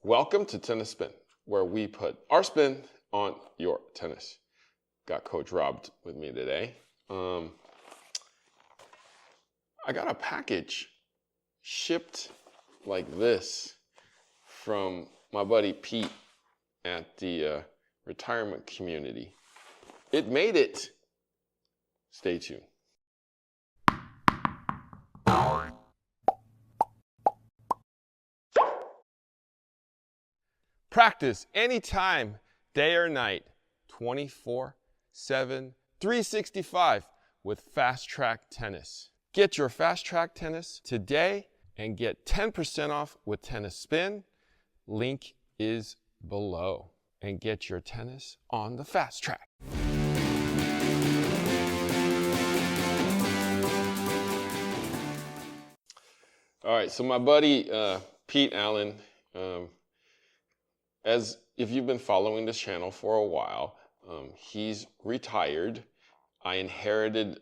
Welcome to Tennis Spin, where we put our spin on your tennis. Got Coach Rob with me today. I got a package shipped like this from my buddy Pete at the retirement community. It made it. Stay tuned. Practice anytime, day or night, 24/7, 365 with Fast Track Tennis. Get your Fast Track Tennis today and get 10% off with Tennis Spin. Link is below. And get your tennis on the fast track. All right, so my buddy Pete Allen, as if you've been following this channel for a while, he's retired. I inherited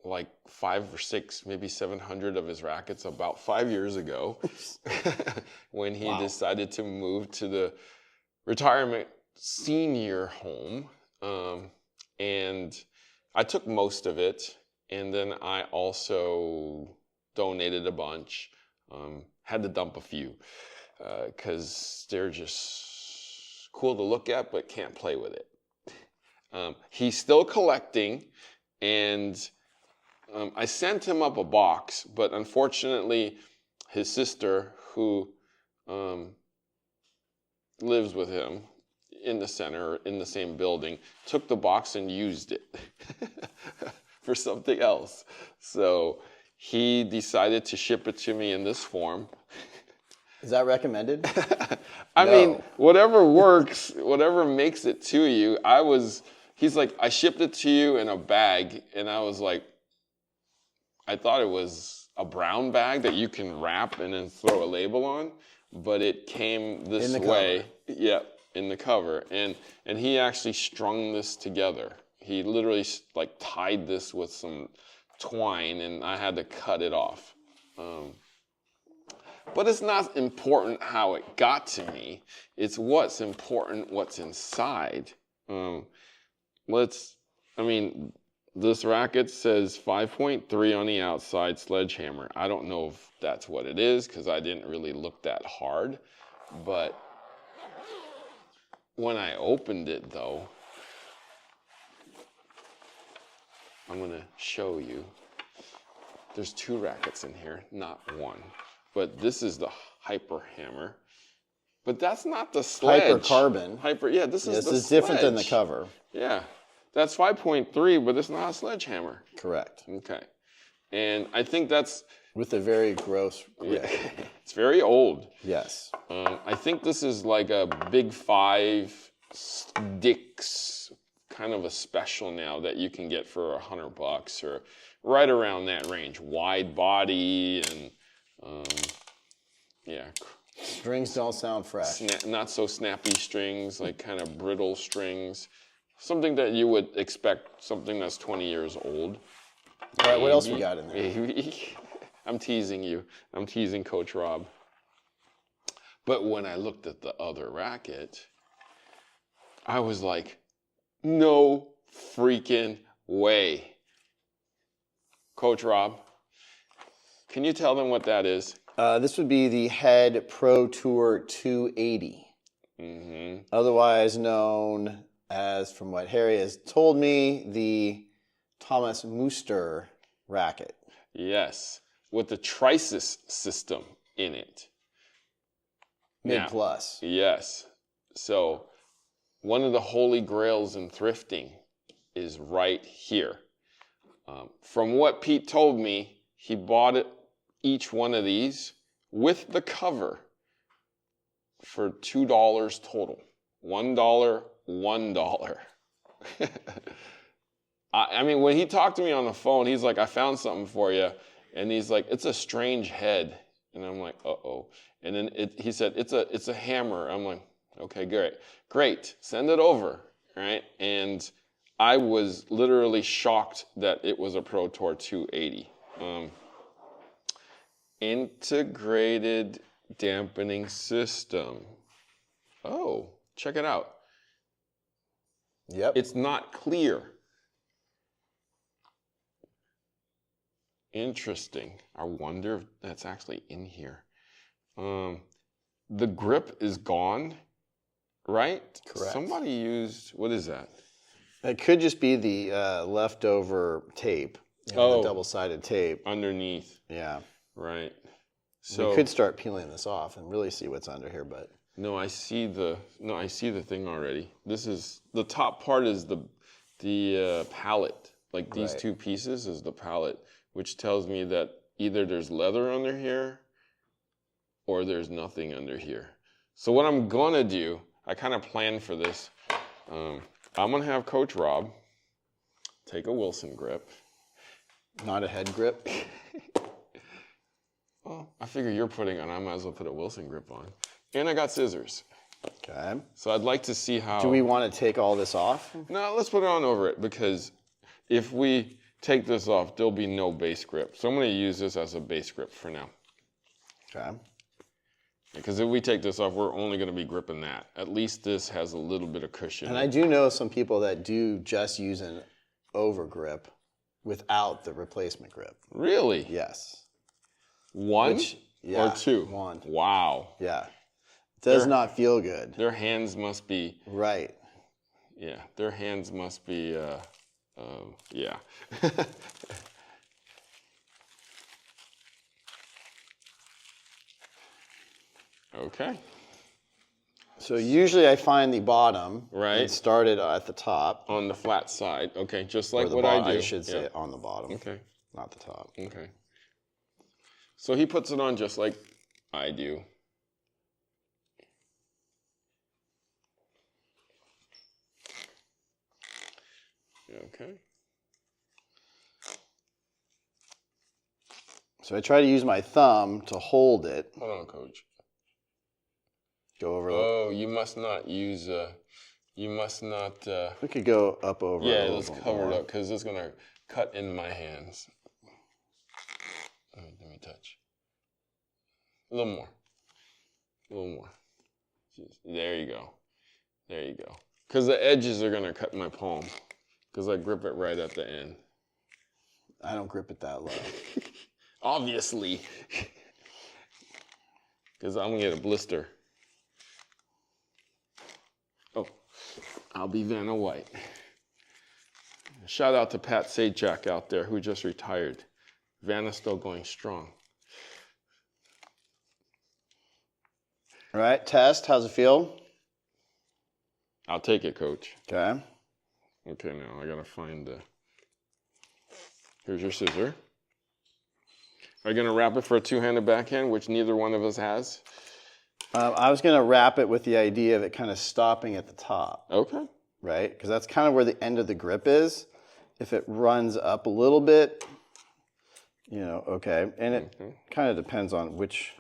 like 5 or 6, maybe 700 of his rackets about 5 years ago when he decided to move to the retirement senior home. And I took most of it, and then I also donated a bunch. Had to dump a few because they're just cool to look at, but can't play with it. He's still collecting, and I sent him up a box, but unfortunately his sister, who lives with him in the center, in the same building, took the box and used it for something else. So he decided to ship it to me in this form. Is that recommended? I mean, whatever works, whatever makes it to you. He's like, I shipped it to you in a bag, and I was like, I thought it was a brown bag that you can wrap and then throw a label on, but it came this way. Yeah, in the cover. And he actually strung this together. He literally like tied this with some twine, and I had to cut it off. But it's not important how it got to me. It's what's important, what's inside. This racket says 5.3 on the outside, sledgehammer. I don't know if that's what it is because I didn't really look that hard. But when I opened it though, I'm gonna show you. There's 2 rackets in here, not 1. But this is the hyper hammer. But that's not the sledge. Hyper carbon. This is This is different than the cover. Yeah. That's 5.3, but it's not a sledgehammer. Correct. Okay. And I think that's... With a very gross grip. Yeah, it's very old. Yes. I think this is like a Big 5 Sticks kind of a special now that you can get for $100 or right around that range. Wide body and yeah. Strings don't sound fresh. Not so snappy strings, like kind of brittle strings. Something that you would expect, something that's 20 years old. All right, what else we got in there? Maybe. I'm teasing you. I'm teasing Coach Rob. But when I looked at the other racket, I was like, no freaking way. Coach Rob, can you tell them what that is? This would be the Head Pro Tour 280. Mm-hmm. Otherwise known as, from what Harry has told me, the Thomas Muster racket. Yes, with the Trisis system in it. Mid plus. Yes. So one of the holy grails in thrifting is right here. From what Pete told me, he bought each one of these with the cover for $2 total. $1, $1. I mean, when he talked to me on the phone, he's like, I found something for you. And he's like, it's a strange head. And I'm like, uh-oh. And then he said, it's a hammer. I'm like, okay, great. Send it over, right? And I was literally shocked that it was a Pro Tour 280. Integrated dampening system. Oh, check it out. Yep. It's not clear. Interesting. I wonder if that's actually in here. The grip is gone, right? Correct. Somebody used, what is that? It could just be the leftover tape, the double-sided tape. Underneath. Yeah. Right. So we could start peeling this off and really see what's under here, but no, I see the thing already. This is the top part is the pallet. Like these two pieces is the pallet, which tells me that either there's leather under here or there's nothing under here. So what I'm gonna do, I kind of planned for this. I'm gonna have Coach Rob take a Wilson grip. Not a head grip. Well, I figure you're putting on, I might as well put a Wilson grip on. And I got scissors. Okay. So I'd like to see how... Do we want to take all this off? No, let's put it on over it, because if we take this off, there'll be no base grip. So I'm going to use this as a base grip for now. Okay. Because if we take this off, we're only going to be gripping that. At least this has a little bit of cushion. And I do know some people that do just use an over grip without the replacement grip. Really? Yes. One or two? One. Wow. Yeah. Does not feel good. Their hands must be... Right. Yeah, their hands must be, yeah. Okay. So usually I find the bottom and start it at the top. On the flat side. Okay, just like or the what I do. I should say on the bottom. Okay. Not the top. Okay. So he puts it on just like I do. Okay. So I try to use my thumb to hold it. Hold on, Coach. Go over. Oh, you must not use. You must not. We could go up over. Yeah, let's cover it up because it's gonna cut in my hands. Let me touch. A little more. A little more. There you go. There you go. Because the edges are gonna cut my palm. Because I grip it right at the end. I don't grip it that low. Obviously. Because I'm going to get a blister. Oh, I'll be Vanna White. Shout out to Pat Sajak out there who just retired. Vanna's still going strong. All right, test. How's it feel? I'll take it, Coach. Okay. Okay, now I gotta find the... Here's your scissor. Are you gonna wrap it for a two-handed backhand, which neither one of us has? I was gonna wrap it with the idea of it kind of stopping at the top. Okay. Right? Because that's kind of where the end of the grip is. If it runs up a little bit, you know, okay. And it kind of depends on which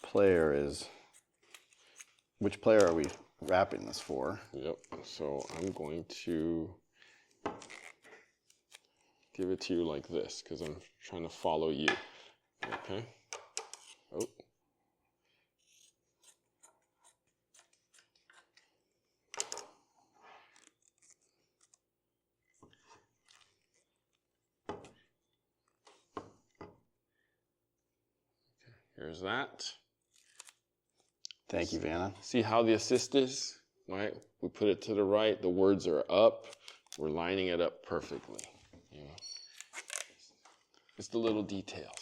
player are we wrapping this for? Yep, so I'm going to give it to you like this because I'm trying to follow you. Okay. Oh. Okay, here's that. Thank you, Vanna. See how the assist is, right? We put it to the right, the words are up, we're lining it up perfectly. You know? It's the little details.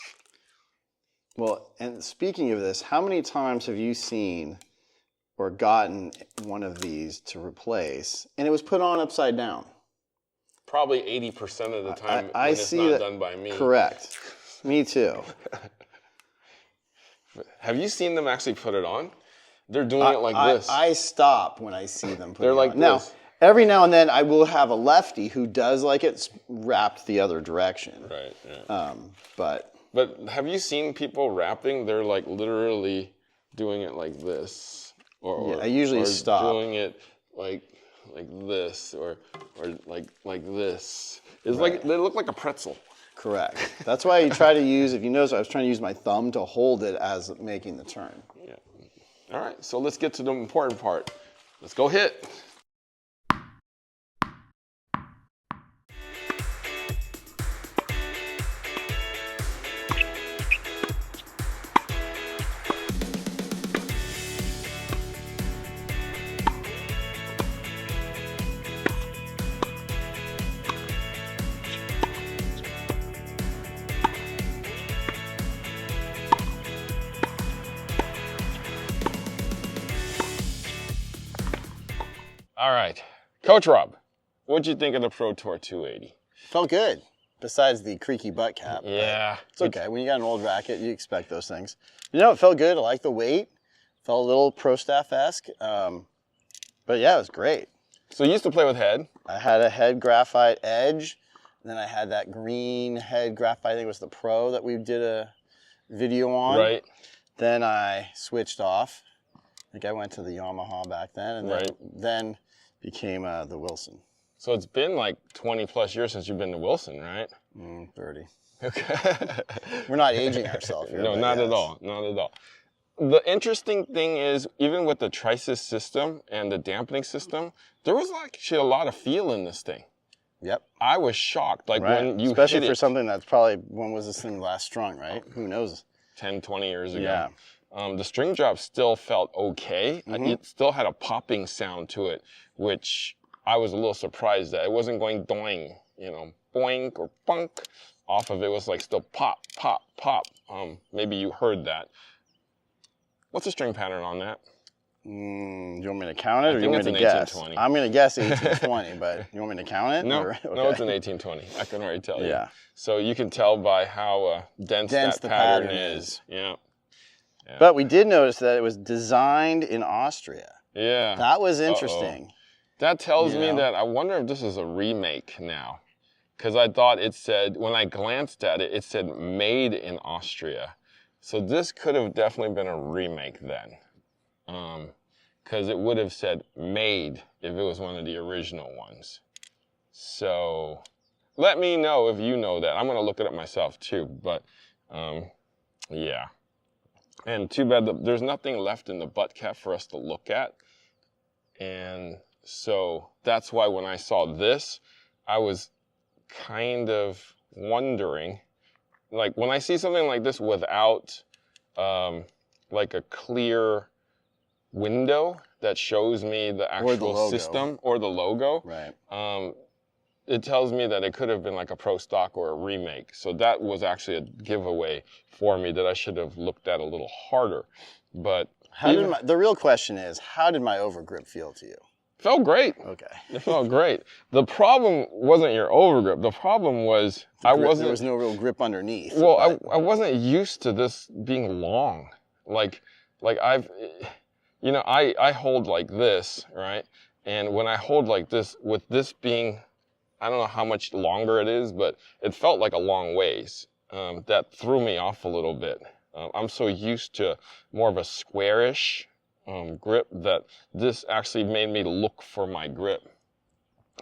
Well, and speaking of this, how many times have you seen or gotten one of these to replace, and it was put on upside down? Probably 80% of the time I when see it's not that, done by me. Correct. Me too. Have you seen them actually put it on? They're doing it like this. I stop when I see them put it They're on. like Now, this. every now and then I will have a lefty who does like it wrapped the other direction. Right, yeah. But have you seen people rapping? They're like literally doing it like this. Or I usually stop. Doing it like this or like this. It's like they look like a pretzel. correct. That's why you try to use, if you notice, I was trying to use my thumb to hold it as making the turn. Yeah. All right, so let's get to the important part. Let's go hit. All right, Coach Rob, what'd you think of the Pro Tour 280? Felt good, besides the creaky butt cap. Yeah. It's okay. When you got an old racket, you expect those things. You know, it felt good. I like the weight. Felt a little Pro Staff-esque. But yeah, it was great. So you used to play with head. I had a head graphite edge. Then I had that green head graphite. I think it was the Pro that we did a video on. Right. Then I switched off. I think I went to the Yamaha back then. And then became the Wilson. So it's been like 20 plus years since you've been to Wilson, right? 30. Okay. We're not aging ourselves here. No, not at all. Not at all. The interesting thing is, even with the Trisis system and the dampening system, there was actually a lot of feel in this thing. Yep. I was shocked. Like when you especially hit for it, something that's probably, when was this thing last strung, right? Who knows? 10, 20 years ago. Yeah. The string drop still felt okay. It still had a popping sound to it, which I was a little surprised at. It wasn't going doing, you know, boink or bunk off of it. It was like still pop, pop, pop. Maybe you heard that. What's the string pattern on that? You want me to count it, or you want me to it's guess? an 1820. I'm going to guess 1820, but you want me to count it? No, or? Okay. no, it's an 1820. I can already tell you. Yeah. So you can tell by how dense that the pattern pattern is. Yeah. But we did notice that it was designed in Austria. Yeah. That was interesting. That tells me that I wonder if this is a remake now. Because I thought it said, when I glanced at it, it said made in Austria. So this could have definitely been a remake then. Because it would have said made if it was one of the original ones. So let me know if you know that. I'm going to look it up myself too. But yeah. And too bad there's nothing left in the butt cap for us to look at. And so that's why when I saw this, I was kind of wondering, like when I see something like this without like a clear window that shows me the actual system or the logo, Right. It tells me that it could have been like a pro stock or a remake. So that was actually a giveaway for me that I should have looked at a little harder. But the real question is, how did my overgrip feel to you? Felt great. Okay. It felt great. The problem wasn't your overgrip. The problem was there was no real grip underneath. Well, I wasn't used to this being long. Like I hold like this, right? And when I hold like this, with this being, I don't know how much longer it is, but it felt like a long ways. That threw me off a little bit. I'm so used to more of a squarish grip that this actually made me look for my grip.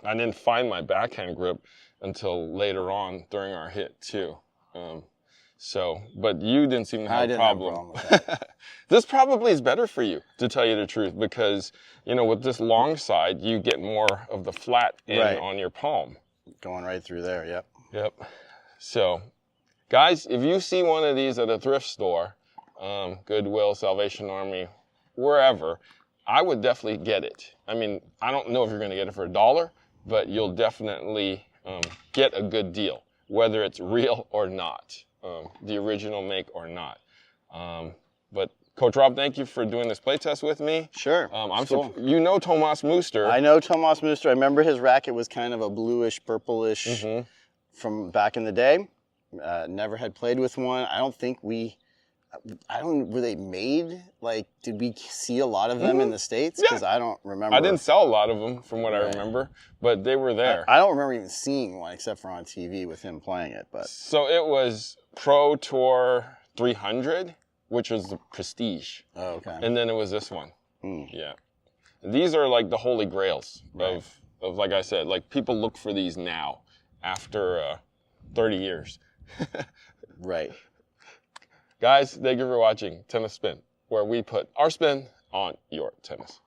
I didn't find my backhand grip until later on during our hit too. But you didn't seem to have a problem. Have a problem with that. This probably is better for you, to tell you the truth, because, you know, with this long side, you get more of the flat end on your palm. Going right through there, yep. Yep. So, guys, if you see one of these at a thrift store, Goodwill, Salvation Army, wherever, I would definitely get it. I mean, I don't know if you're going to get it for $1, but you'll definitely get a good deal, whether it's real or not, the original make or not. But Coach Rob, thank you for doing this playtest with me. Sure. Cool. You know Tomas Muster. I know Tomas Muster. I remember his racket was kind of a bluish, purplish from back in the day. Never had played with one. I don't think were they made? Like, did we see a lot of them in the States? Because I don't remember. I didn't sell a lot of them from what I remember, but they were there. I don't remember even seeing one except for on TV with him playing it. But so it was Pro Tour 300, which was the Prestige. Oh, okay. And then it was this one. Yeah. These are like the holy grails of like I said, like people look for these now after 30 years. Right. Guys, thank you for watching Tennis Spin, where we put our spin on your tennis.